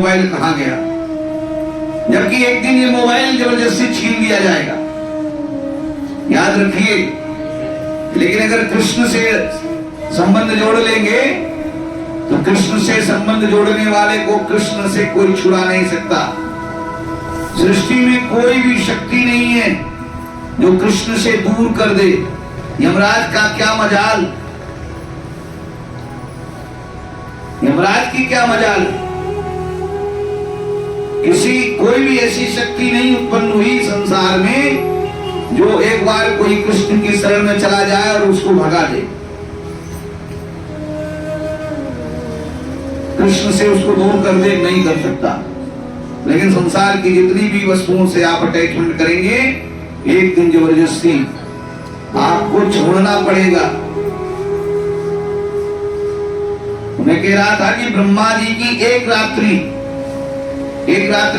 Mobile कहाँ गया, जबकि एक दिन ये मोबाइल जबरदस्ती छीन लिया जाएगा, याद रखिए। लेकिन अगर कृष्ण से संबंध जोड़ लेंगे तो कृष्ण से संबंध जोड़ने वाले को कृष्ण से कोई छुड़ा नहीं सकता। सृष्टि में कोई भी शक्ति नहीं है जो कृष्ण से दूर कर दे। यमराज का क्या मजाल, यमराज की क्या मजाल। कोई भी ऐसी शक्ति नहीं उत्पन्न हुई संसार में जो एक बार कोई कृष्ण की शरण में चला जाए और उसको भगा दे। कृष्ण से उसको दूर कर दे, नहीं कर सकता। लेकिन संसार की जितनी भी वस्तुओं से आप अटैचमेंट करेंगे, एक दिन जबरदस्ती आपको छोड़ना पड़ेगा। मैं कह रहा था कि ब्रह्मा जी की एक रात्रि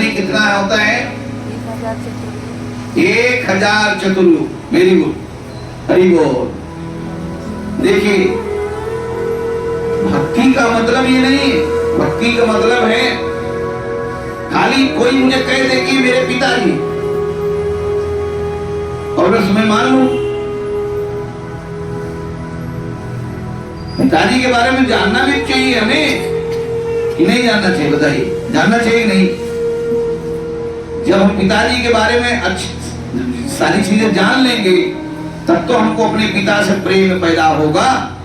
कितना होता है? 1000 चतुर्युग। वेरी गुड, हरि बोल। देखिए, भक्ति का मतलब ये नहीं है। भक्ति का मतलब है खाली कोई मुझे कह दे कि मेरे पिताजी, और बस मैं मान लूं। पिताजी के बारे में जानना भी चाहिए हमें कि नहीं जानना चाहिए? बताइए, जानना चाहिए नहीं? जब हम पिताजी के बारे में अच्छी सारी चीजें जान लेंगे तब तो हमको अपने पिता से प्रेम पैदा होगा।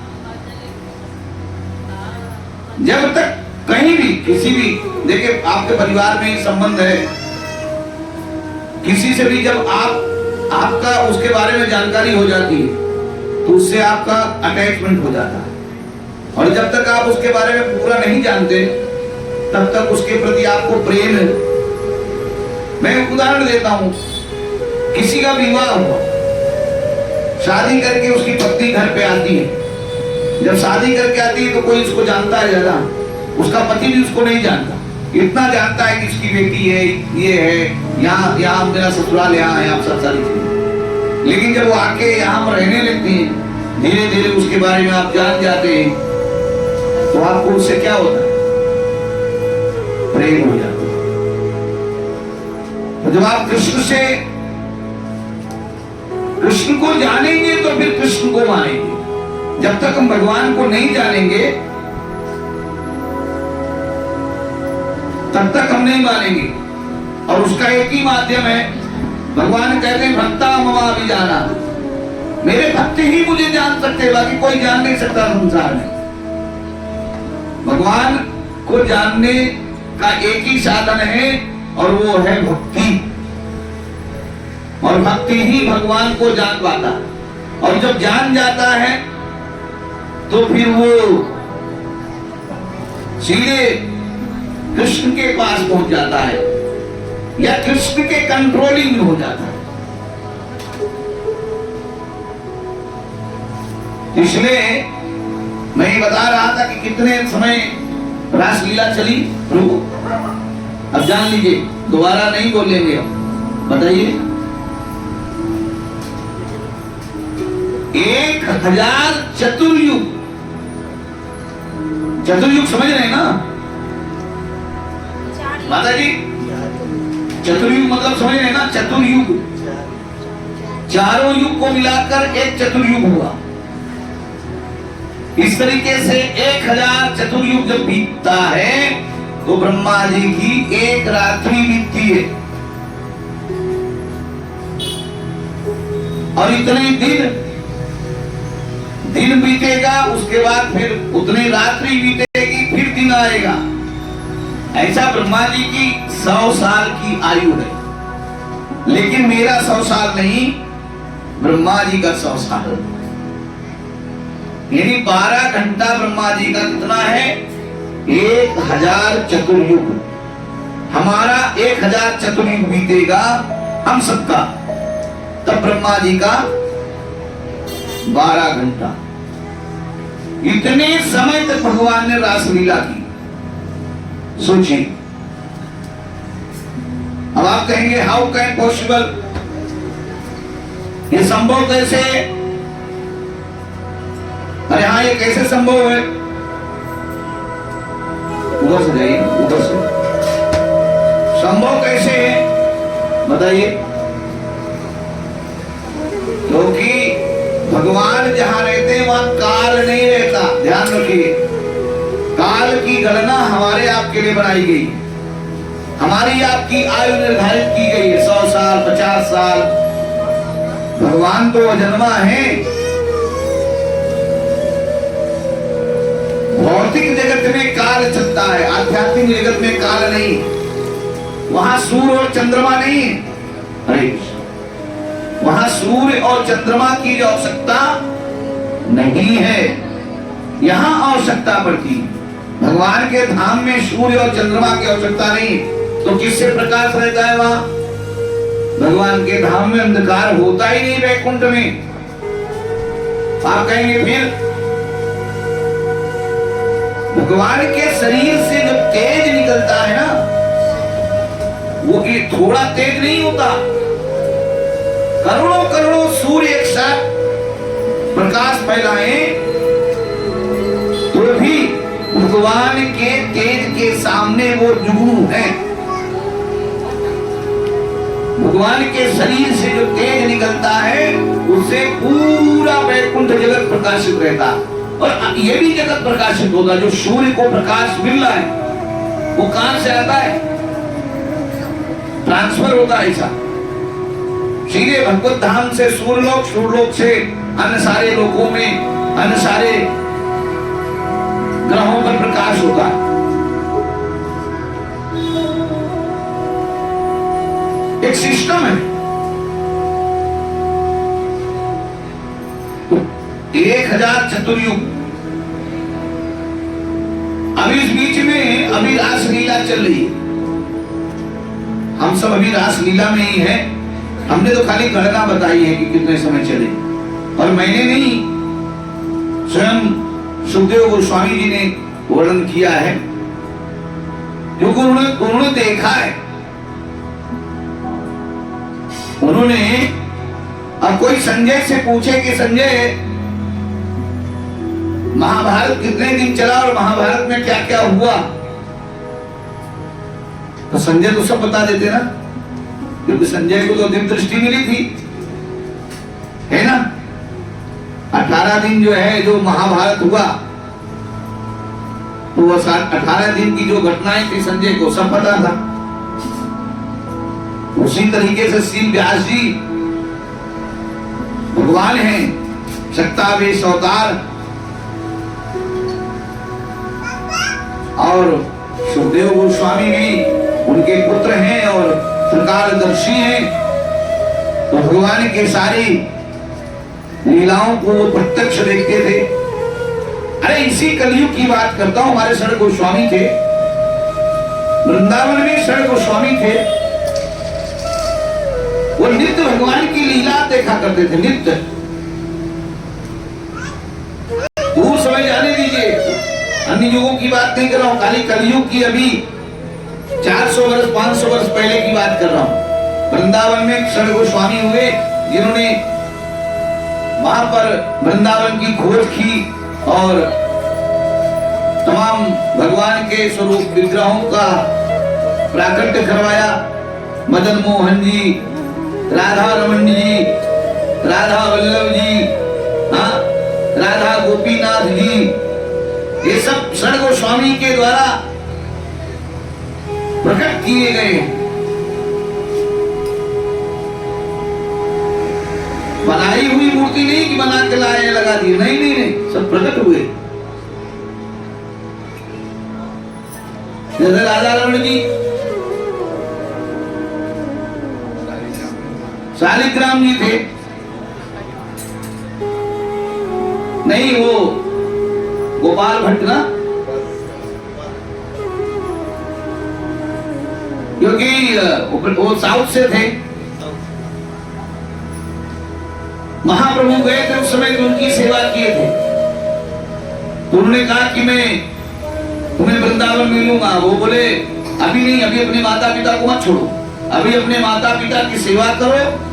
जब तक कहीं भी किसी भी, देखिए आपके परिवार में ही संबंध है, किसी से भी जब आपका उसके बारे में जानकारी हो जाती है तो उससे आपका अटैचमेंट हो जाता है। और जब तक आप उसके बारे में पूरा नहीं जानते तब तक उसके प्रति आपको प्रेम है। मैं उदाहरण देता हूं, किसी का विवाह हुआ, शादी करके उसकी पत्नी घर पे आती है। जब शादी करके आती है तो कोई उसको जानता है ज्यादा, उसका पति भी उसको नहीं जानता। इतना जानता है कि इसकी बेटी है, ये है, यहाँ मेरा ससुराल यहाँ है, आप सब सारी चीजें। लेकिन जब वो आके यहाँ रहने लगती है, धीरे धीरे उसके बारे में आप जान जाते हैं, तो आपको उससे क्या होता है? प्रेम हो जाता है। तो जब आप कृष्ण को जानेंगे तो फिर कृष्ण को मानेंगे। जब तक हम भगवान को नहीं जानेंगे तब तक हम नहीं मानेंगे। और उसका एक ही माध्यम है, भगवान कहते हैं भक्ता ममा भी जाना, मेरे भक्त ही मुझे जान सकते, बाकी कोई जान नहीं सकता संसार में। भगवान को जानने का एक ही साधन है और वो है भक्ति। और भक्ति ही भगवान को जान पाता। और जब जान जाता है तो फिर वो सीधे कृष्ण के पास पहुंच जाता है या कृष्ण के कंट्रोलिंग में हो जाता है। इसलिए मैं ये बता रहा था कि कितने समय रासलीला चली। रुको, अब जान लीजिए, दोबारा नहीं बोलेंगे हम। बताइए, 1000 चतुर्युग। चतुर्युग समझ रहे हैं ना माता जी? चतुर्युग मतलब समझ रहे हैं ना? चतुर्युग, चारों युग को मिलाकर एक चतुर्युग हुआ। इस तरीके से 1000 चतुर्युग जब बीतता है तो ब्रह्मा जी की एक रात्रि बीतती है। और इतने दिन बीतेगा, उसके बाद फिर उतनी रात्रि बीतेगी, फिर दिन आएगा। ऐसा ब्रह्मा जी की 100 साल की आयु है। लेकिन मेरा 100 साल नहीं, ब्रह्मा जी का 100 साल। यानी 12 घंटा ब्रह्मा जी का कितना है? 1000 चतुर्युग। हमारा 1000 चतुर्युग बीतेगा हम सबका, तब ब्रह्मा जी का 12 घंटा। इतने समय तक भगवान ने रासलीला की। सोचिए। अब आप कहेंगे हाउ कैन पॉसिबल, ये संभव कैसे? अरे हाँ, ये कैसे संभव है? उधर से जाइए, उधर से। संभव कैसे है बताइए? क्योंकि भगवान जहां रहते हैं वहां काल नहीं रहता। ध्यान रखिए, काल की गणना हमारे आपके लिए बनाई गई, हमारी आपकी आयु निर्धारित की गई है, 100 साल 50 साल। भगवान तो अजन्मा है। भौतिक जगत में काल चलता है, आध्यात्मिक जगत में काल नहीं। वहां सूर्य और चंद्रमा नहीं है। हरे कृष्ण। वहां सूर्य और चंद्रमा की आवश्यकता नहीं है, यहां आवश्यकता पड़ती है। भगवान के धाम में सूर्य और चंद्रमा की आवश्यकता नहीं, तो किससे प्रकाश रहता है वहां? भगवान के धाम में अंधकार होता ही नहीं। वैकुंठ में आप कहेंगे फिर भगवान के शरीर से जो तेज निकलता है ना, वो थोड़ा तेज नहीं होता। करोड़ों करोड़ों सूर्य एक साथ प्रकाश फैलाए तो भी भगवान के तेज के सामने वो जुगनू है। भगवान के शरीर से जो तेज निकलता है उससे पूरा वैकुंठ जगत प्रकाशित रहता, और ये भी जगत प्रकाशित होगा। जो सूर्य को प्रकाश मिल रहा है वो कहां से आता है? ट्रांसफर होता है ऐसा, सीधे भगवत धाम से सूर्यलोक, सूर्यलोक से अन्य सारे लोकों में, अन्य सारे ग्रहों पर प्रकाश होता है। एक सिस्टम है। 1000 चतुर्युग। अभी इस बीच में अभी रासलीला चल रही है। हम सब अभी रासलीला में ही है। हमने तो खाली गणना बताई है कि कितने समय चले, और मैंने नहीं, स्वयं सुखदेव गोस्वामी जी ने वर्णन किया है, क्योंकि उन्होंने देखा है। उन्होंने, अब कोई संजय से पूछे कि संजय महाभारत कितने दिन चला और महाभारत में क्या क्या हुआ, तो संजय तो सब बता देते ना, क्योंकि संजय को तो दिव्य दृष्टि मिली थी, है ना। 18 दिन जो है, जो महाभारत हुआ, तो वो 18 दिन की जो घटनाएं थी संजय को सब पता था। उसी तरीके से श्री व्यास जी भगवान हैं, शक्तावेश अवतार, और सुखदेव गोस्वामी भी उनके पुत्र हैं और त्रिकालदर्शी हैं। तो भगवान के सारी लीलाओं को वो प्रत्यक्ष देखते थे। अरे इसी कलयुग की बात करता हूं, हमारे शरण गोस्वामी थे, वृंदावन में शरण गोस्वामी थे। वो नित्य भगवान की लीला देखा करते थे, नित्य। दूर समय जाने दीजिए, अन्य युगों की बात नहीं कर रहा हूं, खाली कलयुग की अभी 400 वर्ष 500 वर्ष पहले की बात कर रहा हूं। वृंदावन में शरण गोस्वामी हुए, जिन्होंने वहां पर वृंदावन की खोज की और तमाम भगवान के स्वरूप विग्रहों का प्राकट्य करवाया। मदन मोहन जी, राधा रमन जी, राधा वल्लभ जी, राधा गोपीनाथ जी, ये सब शरण गोस्वामी के द्वारा प्रकट किए गए। बनाई हुई मूर्ति नहीं कि बना के लाए लगा दी, नहीं नहीं नहीं, सब प्रकट हुए। जैसे राधा रमन जी, शालिग्राम जी थे, नहीं वो गोपाल भट्ट ना, क्योंकि वो साउथ से थे। महाप्रभु गए थे उस समय, तो उनकी सेवा किए थे। तो उन्होंने कहा कि मैं तुम्हें वृंदावन मिलूंगा। वो बोले अभी नहीं, अभी अपने माता पिता को मत छोड़ो, अभी अपने माता पिता की सेवा करो।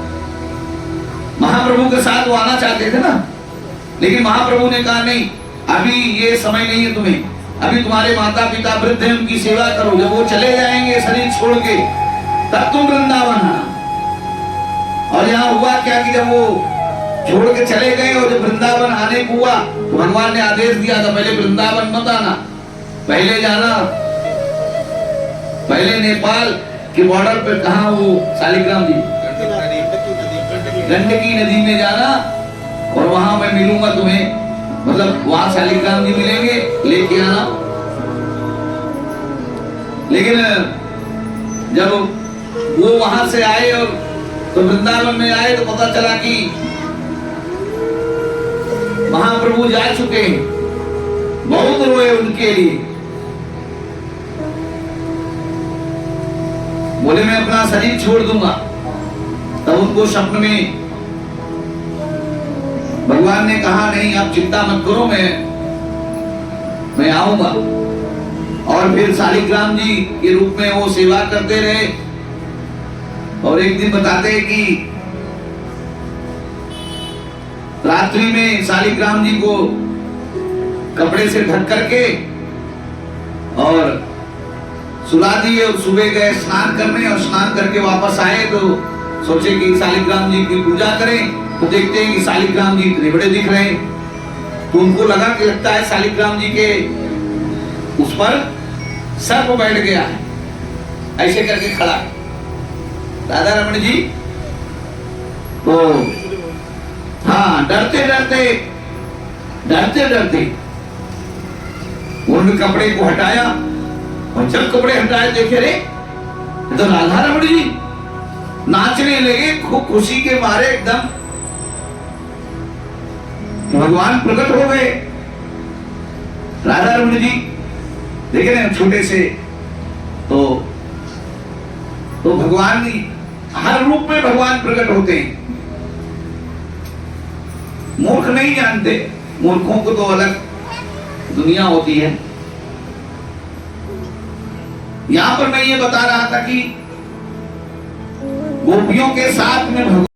महाप्रभु के साथ वो आना चाहते थे ना, लेकिन महाप्रभु ने कहा नहीं, अभी ये समय नहीं है तुम्हें, अभी तुम्हारे माता पिता वृद्ध हैं, उनकी सेवा करो। जब वो चले जाएंगे शरीर छोड़ के, तब तुम वृंदावन आना। और यहाँ हुआ क्या कि जब वो छोड़ के चले गए और जब वृंदावन आने को हुआ तो भगवान ने आदेश दिया था पहले वृंदावन मत आना, पहले जाना पहले नेपाल के बॉर्डर पे, कहा वो शालिग्राम जी, गंडकी नदी में जाना और वहां मैं मिलूंगा तुम्हें, मतलब वहां शालिग्राम जी मिलेंगे, लेके आना। लेकिन जब वो वहां से आए और तो वृंदावन में आए तो पता चला कि महाप्रभु जा चुके हैं, बहुत रोए उनके लिए, बोले मैं अपना शरीर छोड़ दूंगा। तब उनको स्वप्न में भगवान ने कहा नहीं आप चिंता मत करो, मैं आऊंगा। और फिर शालिग्राम जी के रूप में वो सेवा करते रहे। और एक दिन बताते हैं कि रात्रि में शालिग्राम जी को कपड़े से ढक करके और सुला दिए और सुबह गए स्नान करने, और स्नान करके वापस आए तो सोचे कि शालिग्राम जी की पूजा करें, तो देखते हैं कि शालिग्राम जी इतने बड़े दिख रहे हैं। तो उनको लगा कि लगता है शालिग्राम जी के उस पर सर्प बैठ गया है, ऐसे करके खड़ा है राधा रमण जी। तो हाँ, डरते डरते उन्होंने कपड़े को हटाया, और जब कपड़े हटाए देखे रे तो राधा रमण जी नाचने लगे खूब खुशी के मारे एकदम। भगवान प्रकट हो गए। राधा रमण जी देखे ना छोटे से, तो भगवान हर रूप में भगवान प्रकट होते हैं। मूर्ख नहीं जानते, मूर्खों को तो अलग दुनिया होती है। यहां पर मैं ये बता रहा था कि गोपियों के साथ में भगवान